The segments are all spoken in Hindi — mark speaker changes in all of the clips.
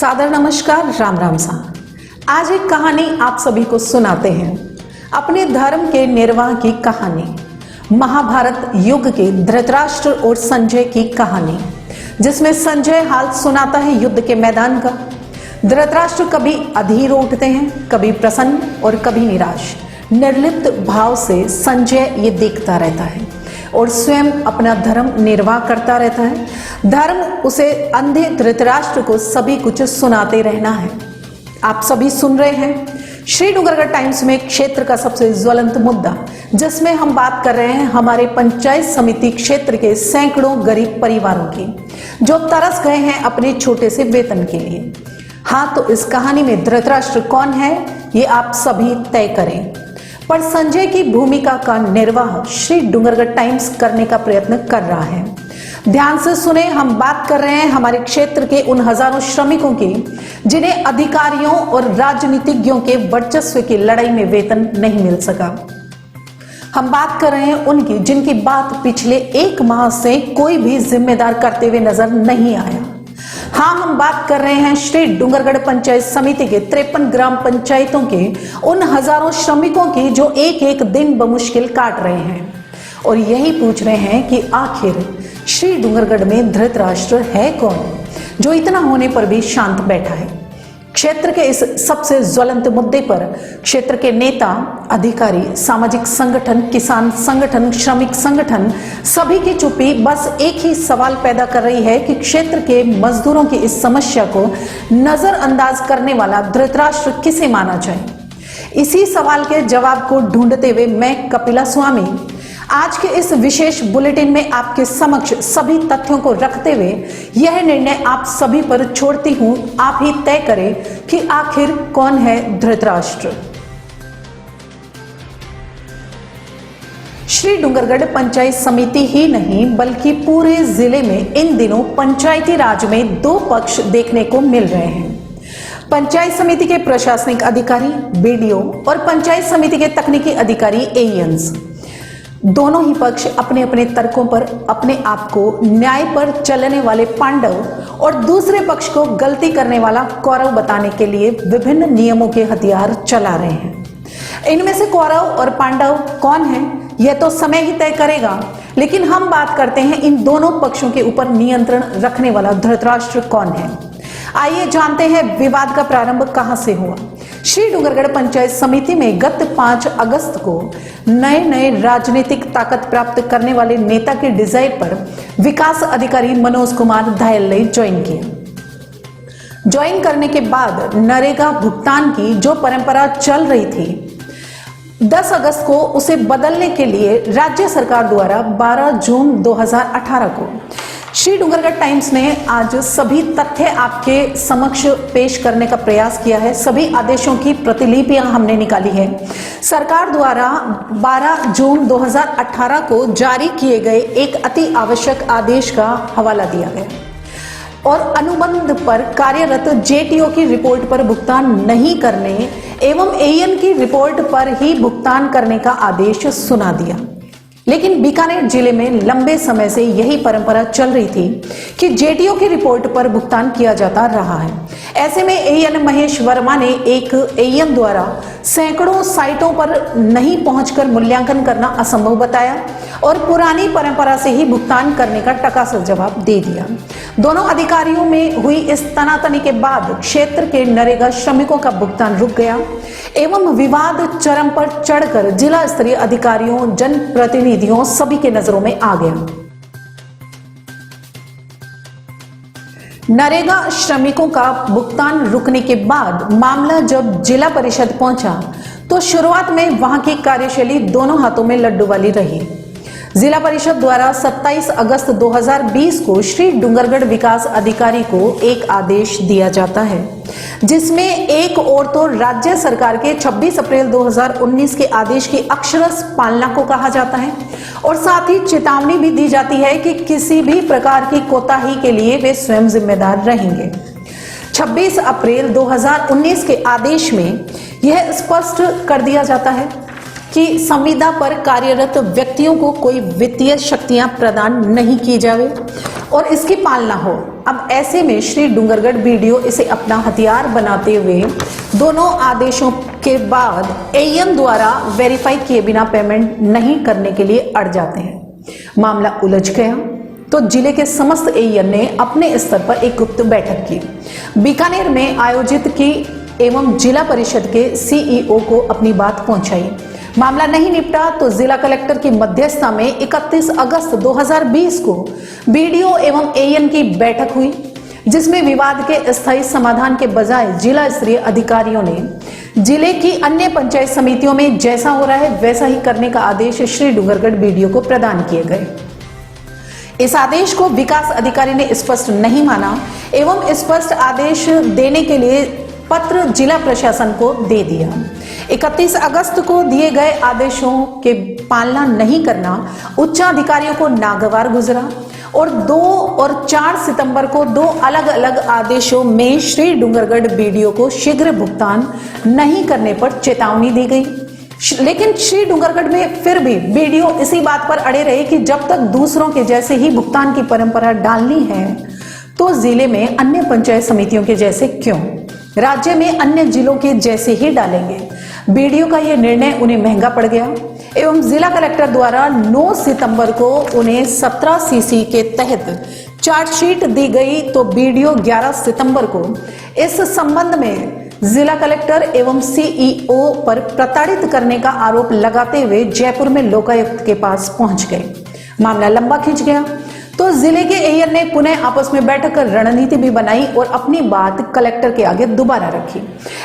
Speaker 1: सादर नमस्कार, राम राम सा। आज एक कहानी आप सभी को सुनाते हैं, अपने धर्म के निर्वाह की कहानी। महाभारत युग के धृतराष्ट्र और संजय की कहानी, जिसमें संजय हाल सुनाता है युद्ध के मैदान का। धृतराष्ट्र कभी अधीर उठते हैं, कभी प्रसन्न और कभी निराश। निर्लिप्त भाव से संजय ये देखता रहता है और स्वयं अपना धर्म निर्वाह करता रहता है। धर्म उसे अंधे धृतराष्ट्र को सभी कुछ सुनाते रहना है। आप सभी सुन रहे हैं श्री डूंगरगढ़ टाइम्स में क्षेत्र का सबसे ज्वलंत मुद्दा, जिसमें हम बात कर रहे हैं हमारे पंचायत समिति क्षेत्र के सैकड़ों गरीब परिवारों की, जो तरस गए हैं अपने छोटे से वेतन के लिए। हाँ, तो इस कहानी में धृतराष्ट्र कौन है ये आप सभी तय करें, पर संजय की भूमिका का निर्वाह श्री डूंगरगढ़ टाइम्स करने का प्रयत्न कर रहा है। ध्यान से सुने, हम बात कर रहे हैं हमारे क्षेत्र के उन हजारों श्रमिकों की, जिन्हें अधिकारियों और राजनीतिज्ञों के वर्चस्व की लड़ाई में वेतन नहीं मिल सका। हम बात कर रहे हैं उनकी, जिनकी बात पिछले 1 माह से कोई भी जिम्मेदार करते हुए नजर नहीं आया। हाँ, हम बात कर रहे हैं श्री डूंगरगढ़ पंचायत समिति के 53 ग्राम पंचायतों के उन हजारों श्रमिकों की, जो एक एक दिन बमुश्किल काट रहे हैं और यही पूछ रहे हैं कि आखिर श्री डूंगरगढ़ में धृतराष्ट्र है कौन, जो इतना होने पर भी शांत बैठा है। क्षेत्र के इस सबसे ज्वलंत मुद्दे पर क्षेत्र के नेता, अधिकारी, सामाजिक संगठन, किसान संगठन, श्रमिक संगठन, सभी की चुप्पी बस एक ही सवाल पैदा कर रही है कि क्षेत्र के मजदूरों की इस समस्या को नजरअंदाज करने वाला धृतराष्ट्र किसे माना जाए। इसी सवाल के जवाब को ढूंढते हुए मैं कपिला स्वामी आज के इस विशेष बुलेटिन में आपके समक्ष सभी तथ्यों को रखते हुए यह निर्णय आप सभी पर छोड़ती हूं, आप ही तय करें कि आखिर कौन है धृतराष्ट्र। श्री डूंगरगढ़ पंचायत समिति ही नहीं, बल्कि पूरे जिले में इन दिनों पंचायती राज में 2 पक्ष देखने को मिल रहे हैं। पंचायत समिति के प्रशासनिक अधिकारी बीडीओ और पंचायत समिति के तकनीकी अधिकारी एईएन्स, दोनों ही पक्ष अपने अपने तर्कों पर अपने आप को न्याय पर चलने वाले पांडव और दूसरे पक्ष को गलती करने वाला कौरव बताने के लिए विभिन्न नियमों के हथियार चला रहे हैं। इनमें से कौरव और पांडव कौन है यह तो समय ही तय करेगा, लेकिन हम बात करते हैं इन दोनों पक्षों के ऊपर नियंत्रण रखने वाला धृतराष्ट्र कौन है। आइए जानते हैं विवाद का प्रारंभ कहां से हुआ। श्री डूंगरगढ़ पंचायत समिति में गत 5 अगस्त को नए राजनीतिक ताकत प्राप्त करने वाले नेता के डिजाइन पर विकास अधिकारी मनोज कुमार धायल ने ज्वाइन किया। ज्वाइन करने के बाद नरेगा भुगतान की जो परंपरा चल रही थी, 10 अगस्त को उसे बदलने के लिए राज्य सरकार द्वारा 12 जून 2018 को श्री डूंगरगढ़ टाइम्स ने आज सभी तथ्य आपके समक्ष पेश करने का प्रयास किया है। सभी आदेशों की प्रतिलिपियां हमने निकाली है। सरकार द्वारा 12 जून 2018 को जारी किए गए एक अति आवश्यक आदेश का हवाला दिया गया और अनुबंध पर कार्यरत जेटीओ की रिपोर्ट पर भुगतान नहीं करने एवं एएन की रिपोर्ट पर ही भुगतान करने का आदेश सुना दिया। लेकिन बीकानेर जिले में लंबे समय से यही परंपरा चल रही थी कि जेटीओ की रिपोर्ट पर भुगतान किया जाता रहा है। ऐसे में एएन महेश वर्मा ने एक एएन द्वारा सैकड़ों साइटों पर नहीं पहुंचकर मूल्यांकन करना असंभव बताया और पुरानी परंपरा से ही भुगतान करने का टकासर जवाब दे दिया। दोनों अधिकारियों में हुई इस तनातनी के बाद क्षेत्र के नरेगा श्रमिकों का भुगतान रुक गया एवं विवाद चरम पर चढ़कर जिला स्तरीय अधिकारियों, जनप्रतिनिधियों सभी के नजरों में आ गया। नरेगा श्रमिकों का भुगतान रुकने के बाद मामला जब जिला परिषद पहुंचा तो शुरुआत में वहां की कार्यशैली दोनों हाथों में लड्डू वाली रही। जिला परिषद द्वारा 27 अगस्त 2020 को श्री डूंगरगढ़ विकास अधिकारी को एक आदेश दिया जाता है, जिसमें एक ओर तो राज्य सरकार के 26 अप्रैल 2019 के आदेश की अक्षरश पालना को कहा जाता है और साथ ही चेतावनी भी दी जाती है कि किसी भी प्रकार की कोताही के लिए वे स्वयं जिम्मेदार रहेंगे। 26 अप्रैल 2019 के आदेश में यह स्पष्ट कर दिया जाता है कि संविदा पर कार्यरत व्यक्तियों को कोई वित्तीय शक्तियां प्रदान नहीं की जावे और इसकी पालना हो। अब ऐसे में श्री डूंगरगढ़ बीडीओ इसे अपना हथियार बनाते हुए दोनों आदेशों के बाद एएम द्वारा वेरीफाई किए बिना पेमेंट नहीं करने के लिए अड़ जाते हैं। मामला उलझ गया तो जिले के समस्त एएम ने अपने स्तर पर एक गुप्त बैठक की, बीकानेर में आयोजित की एवं जिला परिषद के सीईओ को अपनी बात पहुंचाई। मामला नहीं निपटा तो जिला कलेक्टर की मध्यस्थता में 31 अगस्त 2020 को बीडीओ एवं एएन की बैठक हुई, जिसमें विवाद के स्थायी समाधान के बजाय जिला स्तरीय अधिकारियों ने जिले की अन्य पंचायत समितियों में जैसा हो रहा है वैसा ही करने का आदेश श्री डूंगरगढ़ बीडीओ को प्रदान किए गए। इस आदेश को विकास अधिकारी ने स्पष्ट नहीं माना एवं स्पष्ट आदेश देने के लिए पत्र जिला प्रशासन को दे दिया। 31 अगस्त को दिए गए आदेशों के पालना नहीं करना उच्चाधिकारियों को नागवार गुजरा और 2 और 4 सितंबर को 2 अलग अलग आदेशों में श्री डूंगरगढ़ बीडीओ को शीघ्र भुगतान नहीं करने पर चेतावनी दी गई। लेकिन श्री डूंगरगढ़ में फिर भी बीडीओ इसी बात पर अड़े रहे कि जब तक दूसरों के जैसे ही भुगतान की परंपरा डालनी है तो जिले में अन्य पंचायत समितियों के जैसे क्यों, राज्य में अन्य जिलों के जैसे ही डालेंगे। बीडीओ का यह निर्णय उन्हें महंगा पड़ गया एवं जिला कलेक्टर द्वारा 9 सितंबर को उन्हें 17 सीसी के तहत चार्जशीट दी गई तो बीडीओ 11 सितंबर को इस संबंध में जिला कलेक्टर एवं सीईओ पर प्रताड़ित करने का आरोप लगाते हुए जयपुर में लोकायुक्त के पास पहुंच गए। मामला लंबा खिंच गया तो जिले के एएन ने पुनः आपस में बैठक कर रणनीति भी बनाई और अपनी बात कलेक्टर के आगे दोबारा रखी।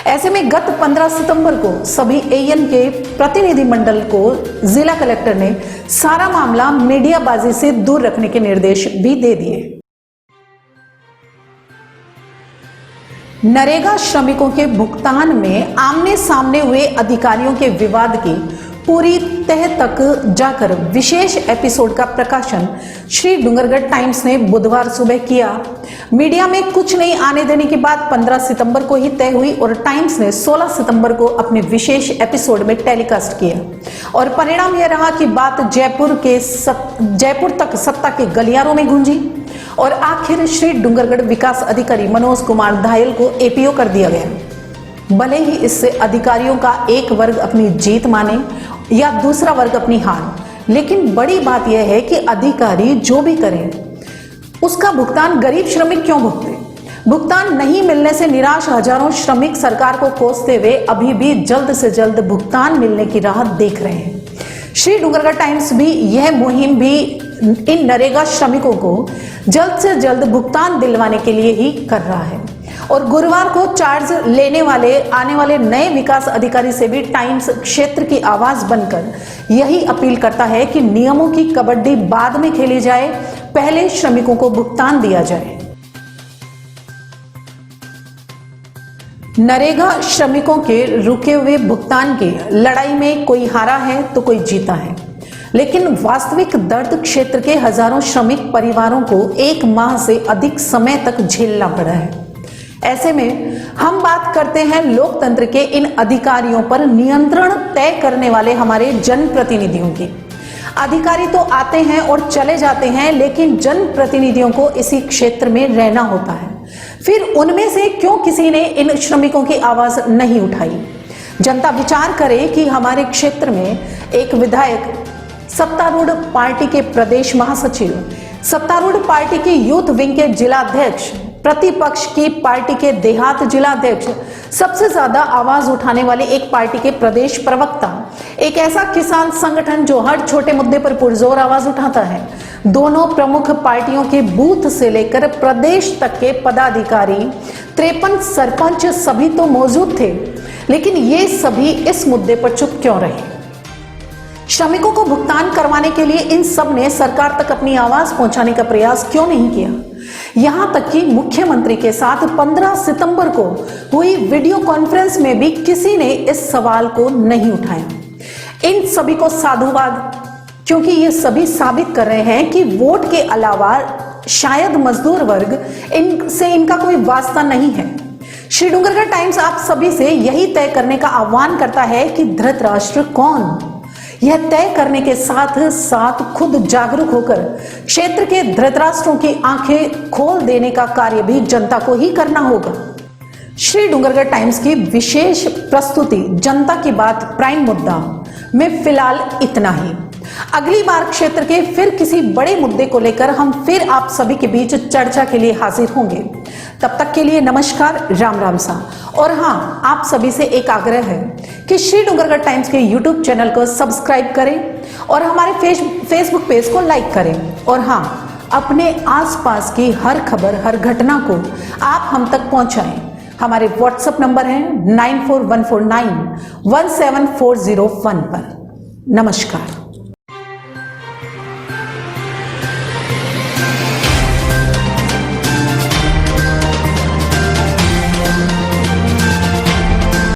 Speaker 1: ऐसे में गत 15 सितंबर को सभी एएन के प्रतिनिधि मंडल को जिला कलेक्टर ने सारा मामला मीडियाबाजी से दूर रखने के निर्देश भी दे दिए। नरेगा श्रमिकों के भुगतान में आमने सामने हुए अधिकारियों के विवाद की पूरी तह तक जाकर विशेष एपिसोड का प्रकाशन श्री डूंगरगढ़ टाइम्स ने बुधवार सुबह किया। मीडिया में कुछ नहीं आने देने की बात 15 सितंबर को ही तय हुई और टाइम्स ने 16 सितंबर को अपने विशेष एपिसोड में टेलीकास्ट किया और परिणाम यह रहा कि बात जयपुर तक सत्ता के गलियारों में गूंजी और आखिर श्री डूंगरगढ़ विकास अधिकारी मनोज कुमार धायल को एपीओ कर दिया गया। भले ही इससे अधिकारियों का एक वर्ग अपनी जीत माने या दूसरा वर्ग अपनी हार, लेकिन बड़ी बात यह है कि अधिकारी जो भी करें उसका भुगतान गरीब श्रमिक क्यों भुगते। भुगतान नहीं मिलने से निराश हजारों श्रमिक सरकार को कोसते हुए अभी भी जल्द से जल्द भुगतान मिलने की राह देख रहे हैं। श्री डूंगरगढ़ टाइम्स भी यह मुहिम भी इन नरेगा श्रमिकों को जल्द से जल्द भुगतान दिलवाने के लिए ही कर रहा है और गुरुवार को चार्ज लेने वाले आने वाले नए विकास अधिकारी से भी टाइम्स क्षेत्र की आवाज बनकर यही अपील करता है कि नियमों की कबड्डी बाद में खेली जाए, पहले श्रमिकों को भुगतान दिया जाए। नरेगा श्रमिकों के रुके हुए भुगतान की लड़ाई में कोई हारा है तो कोई जीता है, लेकिन वास्तविक दर्द क्षेत्र के हजारों श्रमिक परिवारों को 1 माह से अधिक समय तक झेलना पड़ा है। ऐसे में हम बात करते हैं लोकतंत्र के इन अधिकारियों पर नियंत्रण तय करने वाले हमारे जनप्रतिनिधियों की। अधिकारी तो आते हैं और चले जाते हैं, लेकिन जनप्रतिनिधियों को इसी क्षेत्र में रहना होता है। फिर उनमें से क्यों किसी ने इन श्रमिकों की आवाज नहीं उठाई। जनता विचार करे कि हमारे क्षेत्र में एक विधायक, सत्तारूढ़ पार्टी के प्रदेश महासचिव, सत्तारूढ़ पार्टी की यूथ विंग के जिलाध्यक्ष, प्रतिपक्ष की पार्टी के देहात जिलाध्यक्ष, सबसे ज्यादा आवाज उठाने वाले एक पार्टी के प्रदेश प्रवक्ता, एक ऐसा किसान संगठन जो हर छोटे मुद्दे पर पुरजोर आवाज उठाता है, दोनों प्रमुख पार्टियों के बूथ से लेकर प्रदेश तक के पदाधिकारी, 53 सरपंच सभी तो मौजूद थे, लेकिन ये सभी इस मुद्दे पर चुप क्यों रहे। श्रमिकों को भुगतान करवाने के लिए इन सब ने सरकार तक अपनी आवाज पहुंचाने का प्रयास क्यों नहीं किया। यहां तक कि मुख्यमंत्री के साथ 15 सितंबर को हुई वीडियो कॉन्फ्रेंस में भी किसी ने इस सवाल को नहीं उठाया। इन सभी को साधुवाद, क्योंकि ये सभी साबित कर रहे हैं कि वोट के अलावा शायद मजदूर वर्ग इनसे इनका कोई वास्ता नहीं है। श्री डूंगरगढ़ टाइम्स आप सभी से यही तय करने का आह्वान करता है कि धृतराष्ट्र कौन, यह तय करने के साथ साथ खुद जागरूक होकर क्षेत्र के धृतराष्ट्रों की आंखें खोल देने का कार्य भी जनता को ही करना होगा। श्री डूंगरगढ़ टाइम्स की विशेष प्रस्तुति जनता की बात प्राइम मुद्दा में फिलहाल इतना ही। अगली बार क्षेत्र के फिर किसी बड़े मुद्दे को लेकर हम फिर आप सभी के बीच चर्चा के लिए हाजिर होंगे। तब तक के लिए नमस्कार, राम राम सा। और हाँ, आप सभी से एक आग्रह है कि श्री डूंगरगढ़ टाइम्स के यूट्यूब चैनल को सब्सक्राइब करें और हमारे फेसबुक पेज को लाइक करें। और हाँ, अपने आसपास की हर खबर, हर घटना को आप हम तक पहुंचाएं। हमारे व्हाट्सएप नंबर है 9414917401 पर। नमस्कार।